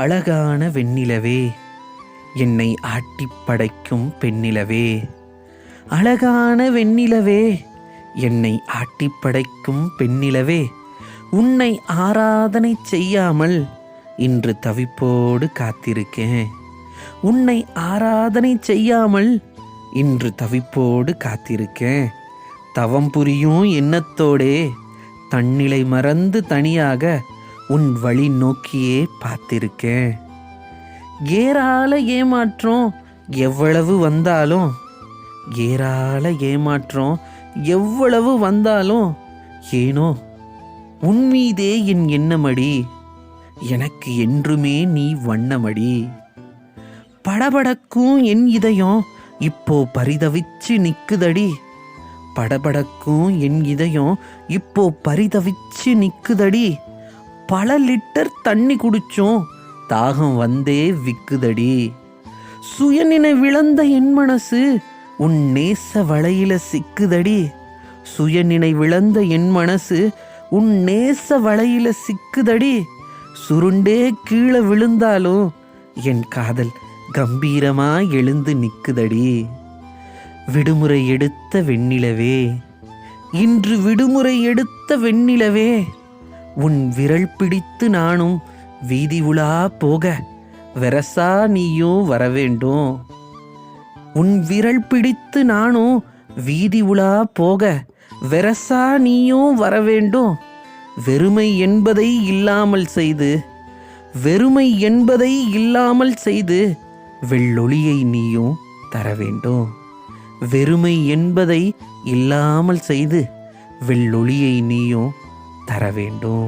அழகான வெண்ணிலவே, என்னை ஆட்டிப் படைக்கும் பெண்ணிலவே. அழகான வெண்ணிலவே, என்னை ஆட்டிப் படைக்கும் பெண்ணிலவே, உன்னை ஆராதனை செய்யாமல் இன்று தவிப்போடு காத்திருக்கேன். உன்னை ஆராதனை செய்யாமல் இன்று தவிப்போடு காத்திருக்கேன். தவம் புரியும் எண்ணத்தோடே தன்னிலை மறந்து தனியாக உன் வழி நோக்கியே பார்த்திருக்கேன். ஏராள ஏமாற்றம் எவ்வளவு வந்தாலும், ஏராள ஏமாற்றம் எவ்வளவு வந்தாலும், ஏனோ உன் மீதே என் எண்ணமடி, எனக்கு என்றுமே நீ வண்ணமடி. படபடக்கும் என் இதயம் இப்போ பரிதவிச்சு நிக்குதடி. படபடக்கும் என் இதயம் இப்போ பரிதவிச்சு நிக்குதடி. பல லிட்டர் தண்ணி குடிச்சோம், தாகம் வந்தே விக்குதடி. சுயநினைவிழந்த என் மனசு உன் நேச வலையில சிக்குதடி. சுயநினைவிழந்த என் மனசு உன் நேச வலையில சிக்குதடி. சுருண்டே கீழே விழுந்தாலும் என் காதல் கம்பீரமா எழுந்து நிக்குதடி. விடுமுறை எடுத்த வெண்ணிலவே, இன்று விடுமுறை எடுத்த வெண்ணிலவே, உன் விரல் பிடித்து நானும் வீதி உலா போக வெரசா நீயும் வரவேண்டும். உன் விரல் பிடித்து நானும் வீதி உலா போக வெரசா நீயும் வரவேண்டும். வெறுமை என்பதை இல்லாமல் செய்து, வெறுமை என்பதை இல்லாமல் செய்து வெள்ளொளியை நீயும் தர வேண்டும். வெறுமை என்பதை இல்லாமல் செய்து வெள்ளொளியை நீயும் தர வேண்டும்.